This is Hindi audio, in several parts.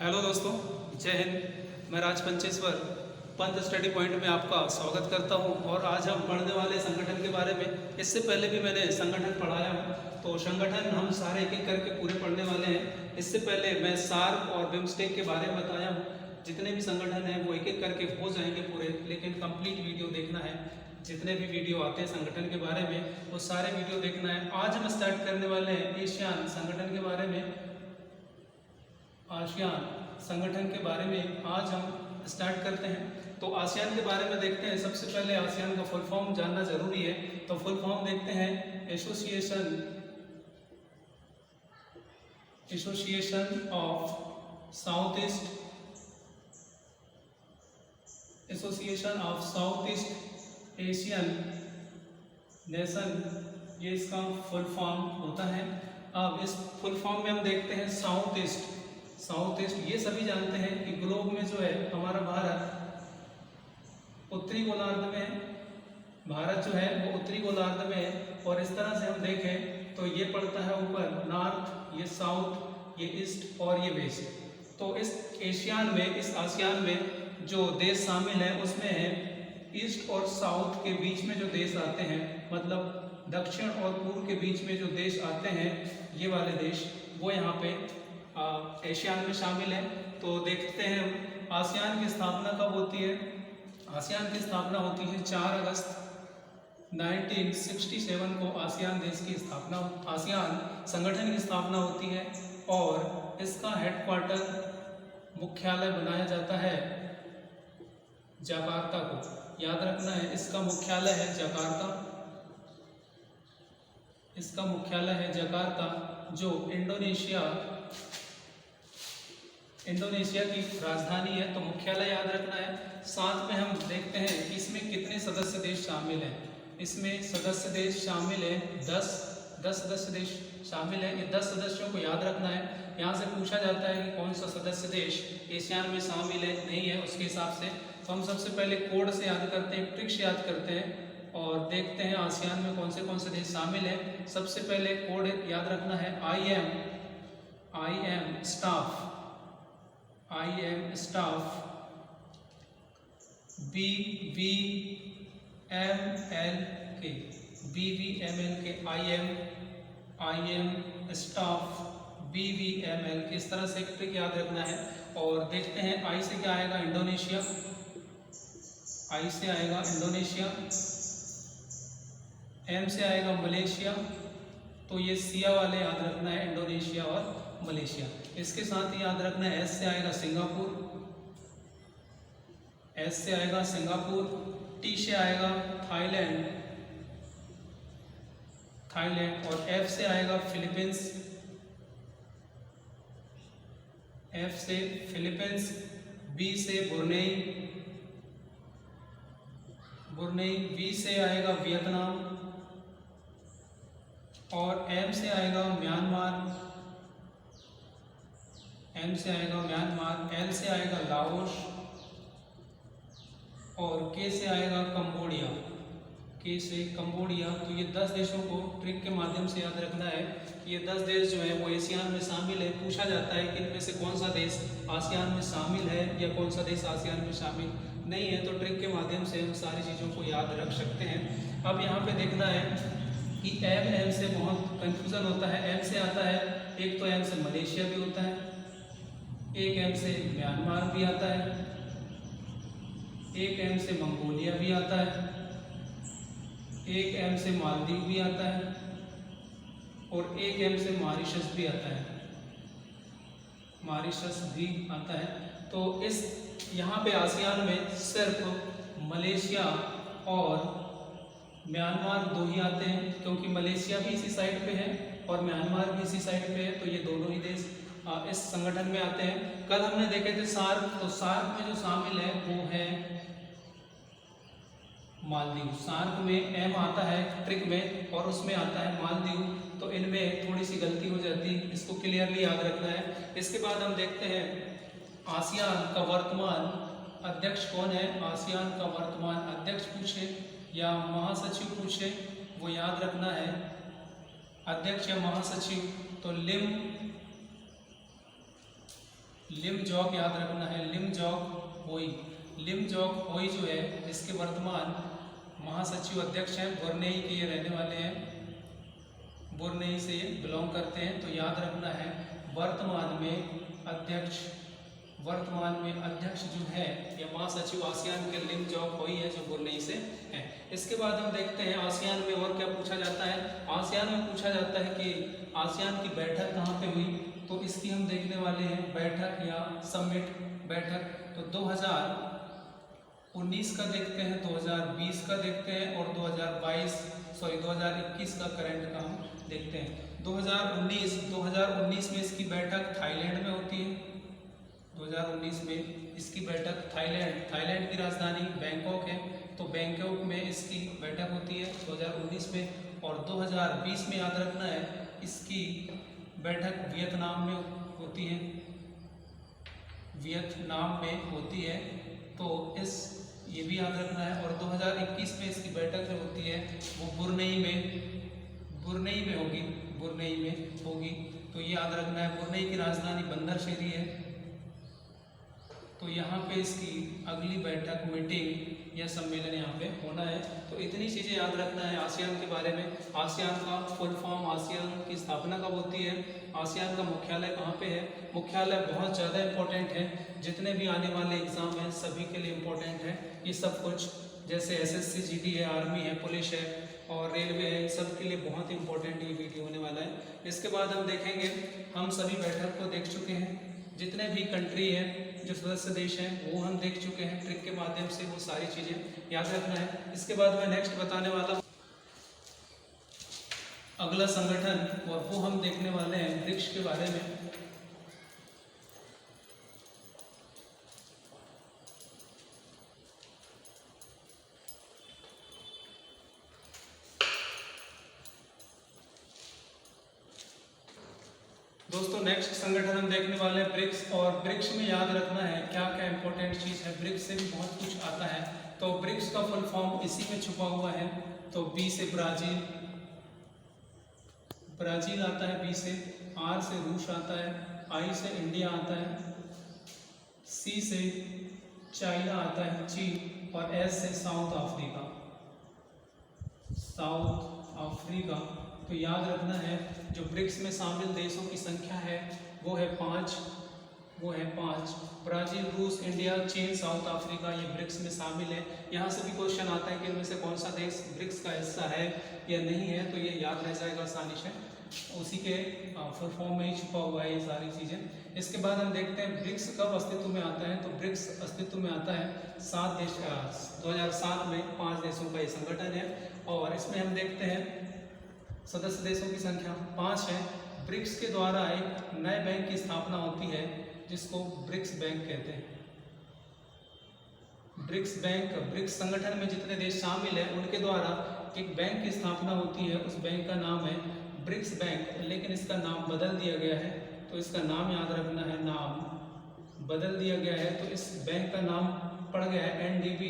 हेलो दोस्तों, जय हिंद। मैं राज पंचेश्वर पंत स्टडी पॉइंट में आपका स्वागत करता हूं और आज हम पढ़ने वाले संगठन के बारे में, इससे पहले भी मैंने संगठन पढ़ाया हूं, तो संगठन हम सारे एक एक करके पूरे पढ़ने वाले हैं। इससे पहले मैं सार्क और बिम्स्टेक के बारे में बताया हूं। जितने भी संगठन हैं वो एक एक करके हो जाएंगे पूरे, लेकिन कंप्लीट वीडियो देखना है। जितने भी वीडियो आते हैं संगठन के बारे में वो सारे वीडियो देखना है। आज हम स्टार्ट करने वाले हैं एशियान संगठन के बारे में। आसियान संगठन के बारे में आज हम स्टार्ट करते हैं। तो आसियान के बारे में देखते हैं। सबसे पहले आसियान का फुल फॉर्म जानना जरूरी है, तो फुल फॉर्म देखते हैं। Association of south east Asian nation, ये इसका फुल फॉर्म होता है। अब इस फुल फॉर्म में हम देखते हैं साउथ ईस्ट। ये सभी जानते हैं कि ग्लोब में जो है हमारा भारत उत्तरी गोलार्ध में है। भारत जो है वो उत्तरी गोलार्ध में है, और इस तरह से हम देखें तो ये पड़ता है ऊपर नॉर्थ, ये साउथ, ये ईस्ट और ये वेस्ट। तो इस एशियान में, इस आसियान में जो देश शामिल है उसमें है ईस्ट और साउथ के बीच में जो देश आते हैं, मतलब दक्षिण और पूर्व के बीच में जो देश आते हैं, ये वाले देश वो यहाँ पे एशियान में शामिल है। तो देखते हैं आसियान की स्थापना कब होती है। आसियान की स्थापना होती है 4 अगस्त 1967 को। आसियान देश की स्थापना, आसियान संगठन की स्थापना होती है, और इसका हेडक्वार्टर, मुख्यालय बनाया जाता है जकार्ता को। याद रखना है, इसका मुख्यालय है जकार्ता। इसका मुख्यालय है जकार्ता, जो इंडोनेशिया की राजधानी है। तो मुख्यालय याद रखना है। साथ में हम देखते हैं कि इसमें कितने सदस्य देश शामिल हैं। इसमें सदस्य देश शामिल है 10 सदस्य देश शामिल है। ये 10 सदस्यों को याद रखना है। यहाँ से पूछा जाता है कि कौन सा सदस्य देश एशियान में शामिल है, नहीं है, उसके हिसाब से। तो हम सबसे पहले कोड से याद करते हैं, ट्रिक से याद करते हैं, और देखते हैं आसियान में कौन से देश शामिल है। सबसे पहले कोड याद रखना है I am staff BVMLK I am staff BVMLK। इस तरह से एक ट्रिक याद रखना है। और देखते हैं आई से क्या आएगा, इंडोनेशिया। आई से आएगा इंडोनेशिया। एम से आएगा मलेशिया। तो ये सिया वाले याद रखना है, इंडोनेशिया और मलेशिया। इसके साथ ही याद रखना है एस से आएगा सिंगापुर। एस से आएगा सिंगापुर। टी से आएगा थाईलैंड। और एफ से आएगा फिलीपींस। एफ से फिलीपींस। बी से ब्रुनेई। वी से आएगा वियतनाम, और एम से आएगा म्यांमार। एल से आएगा लाओस, और के से आएगा कंबोडिया। तो ये 10 देशों को ट्रिक के माध्यम से याद रखना है। ये 10 देश जो है वो एशियान में शामिल है। पूछा जाता है कि इनमें से कौन सा देश आसियान में शामिल है या कौन सा देश आसियान में शामिल नहीं है। तो ट्रिक के माध्यम से हम सारी चीज़ों को याद रख सकते हैं। अब यहाँ पे देखना है कि एम से बहुत कंफ्यूजन होता है। एम से आता है, एक तो एम से मलेशिया भी होता है, एक एम से म्यांमार भी आता है, एक एम से मंगोलिया भी आता है, एक एम से मालदीव भी आता है, और एक एम से मॉरिशस भी आता है। तो इस यहाँ पे आसियान में सिर्फ मलेशिया और म्यांमार 2 ही आते हैं, क्योंकि मलेशिया भी इसी साइड पे है और म्यांमार भी इसी साइड पे है। तो ये दोनों ही देश इस संगठन में आते हैं। कल हमने देखे थे सार्क, तो सार्क में जो शामिल है वो है मालदीव। सार्क में एम आता है ट्रिक में, और उसमें आता है मालदीव। तो इनमें थोड़ी सी गलती हो जाती है, इसको क्लियरली याद रखना है। इसके बाद हम देखते हैं आसियान का वर्तमान अध्यक्ष कौन है। आसियान का वर्तमान अध्यक्ष पूछे या महासचिव पूछे, वो याद रखना है अध्यक्ष या महासचिव। तो लिमजॉक याद रखना है, लिमजॉक होई। लिमजॉक होई जो है इसके वर्तमान महासचिव अध्यक्ष हैं, बुरनेई के ये रहने वाले हैं, बुरनेई से ये बिलोंग करते हैं। तो याद रखना है वर्तमान में अध्यक्ष जो है या महासचिव आसियान के लिमजॉक होई है जो बुरनेई से है। इसके बाद हम देखते हैं आसियान में और क्या पूछा जाता है। आसियान में पूछा जाता है कि आसियान की बैठक कहाँ पे हुई, तो इसकी हम देखने वाले हैं बैठक या समिट बैठक। तो 2019 का देखते हैं, 2020 का देखते हैं और 2021 का करंट का हम देखते हैं। 2019 में इसकी बैठक थाईलैंड में होती है। 2019 में इसकी बैठक थाईलैंड की राजधानी बैंकॉक है, तो बैंकॉक में इसकी बैठक होती है 2019 में। और 2020 में याद रखना है इसकी बैठक वियतनाम में होती है, तो ये भी याद रखना है। और 2021 में इसकी बैठक जो होती है वो बुरनेई में होगी। तो ये याद रखना है बुरनेई की राजधानी बंदर शेरी है। तो यहाँ पे इसकी अगली बैठक, मीटिंग या सम्मेलन यहाँ पे होना है। तो इतनी चीज़ें याद रखना है आसियान के बारे में। आसियान का फुल फॉर्म, आसियान की स्थापना कब होती है, आसियान का मुख्यालय कहाँ पे है। मुख्यालय बहुत ज़्यादा इम्पोर्टेंट है, जितने भी आने वाले एग्जाम हैं सभी के लिए इम्पोर्टेंट है ये सब कुछ। जैसे SSC GD है, आर्मी है, पुलिस है और रेलवे है, सब के लिए बहुत इंपॉर्टेंट ये वीडियो होने वाला है। इसके बाद हम देखेंगे, हम सभी बैठक को देख चुके हैं, जितने भी कंट्री हैं जो सदस्य देश हैं वो हम देख चुके हैं, ट्रिक के माध्यम से वो सारी चीज़ें याद रखना है। इसके बाद मैं नेक्स्ट बताने वाला हूँ अगला संगठन, और वो हम देखने वाले हैं ब्रिक्स के बारे में। दोस्तों नेक्स्ट संगठन हम देखने वाले हैं ब्रिक्स, और ब्रिक्स में याद रखना है क्या क्या इंपॉर्टेंट चीज़ है। ब्रिक्स से भी बहुत कुछ आता है। तो ब्रिक्स का फुल फॉर्म इसी में छुपा हुआ है। तो B से ब्राजील आता है, B से, R से रूस आता है, I से इंडिया आता है, C से चाइना आता है, चीन, और S से साउथ अफ्रीका। तो याद रखना है जो ब्रिक्स में शामिल देशों की संख्या है वो है 5। ब्राजील, रूस, इंडिया, चीन, साउथ अफ्रीका ये ब्रिक्स में शामिल है। यहाँ से भी क्वेश्चन आता है कि इनमें से कौन सा देश ब्रिक्स का हिस्सा है या नहीं है, तो ये याद रह जाएगा आसानी से, उसी के फुल फॉर्म में ही छुपा हुआ है ये सारी चीज़ें। इसके बाद हम देखते हैं ब्रिक्स कब अस्तित्व में आता है। तो ब्रिक्स अस्तित्व में आता है 2007 में 5 देशों का ये संगठन है, और इसमें हम देखते हैं सदस्य देशों की संख्या 5 है। ब्रिक्स के द्वारा एक नए बैंक की स्थापना होती है जिसको ब्रिक्स बैंक कहते हैं। ब्रिक्स संगठन में जितने देश शामिल हैं उनके द्वारा एक बैंक की स्थापना होती है। उस बैंक का नाम है ब्रिक्स बैंक, लेकिन इसका नाम बदल दिया गया है। तो इसका नाम याद रखना है, नाम बदल दिया गया है। तो इस बैंक का नाम पड़ गया है NDB,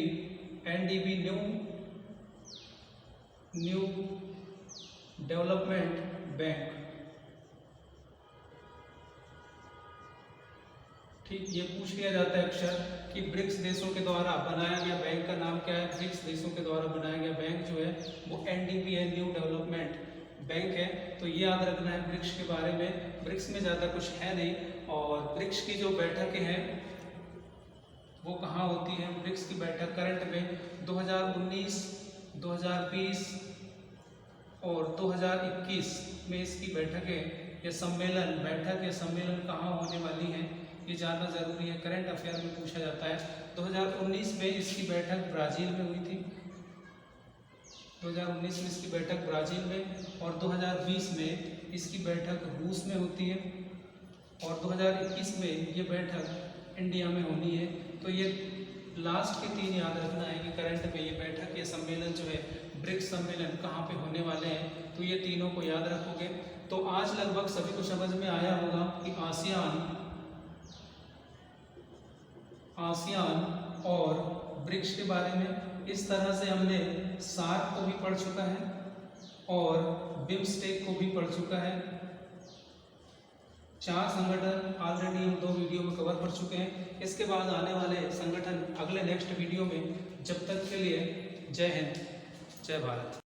न्यू डेवलपमेंट बैंक। ठीक, ये पूछ लिया जाता है अक्सर कि ब्रिक्स देशों के द्वारा बनाया गया बैंक का नाम क्या है। ब्रिक्स देशों के द्वारा बनाया गया बैंक जो है वो NDB है, न्यू डेवलपमेंट बैंक है। तो ये याद रखना है ब्रिक्स के बारे में। ब्रिक्स में ज़्यादा कुछ है नहीं, और ब्रिक्स की जो बैठकें हैं वो कहाँ होती हैं। ब्रिक्स की बैठक करंट में 2019, 2020 और 2021 में इसकी बैठकें या सम्मेलन कहाँ होने वाली हैं, ये जानना ज़रूरी है। करंट अफेयर में पूछा जाता है। 2019 में इसकी बैठक ब्राज़ील में हुई थी, 2019 में इसकी बैठक ब्राज़ील में, और 2020 में इसकी बैठक रूस में होती है, और 2021 में ये बैठक इंडिया में होनी है। तो ये लास्ट के 3 याद रखना है कि करंट में ये बैठक या सम्मेलन जो है ब्रिक्स सम्मेलन कहाँ पे होने वाले हैं। तो ये तीनों को याद रखोगे तो आज लगभग सभी को समझ में आया होगा कि आसियान और ब्रिक्स के बारे में। इस तरह से हमने सार्क को भी पढ़ चुका है और बिम्स्टेक को भी पढ़ चुका है। 4 संगठन ऑलरेडी हम 2 वीडियो वीडियो में कवर कर चुके हैं। इसके बाद आने वाले संगठन अगले नेक्स्ट वीडियो में। जब तक के लिए जय हिंद, जय भारत।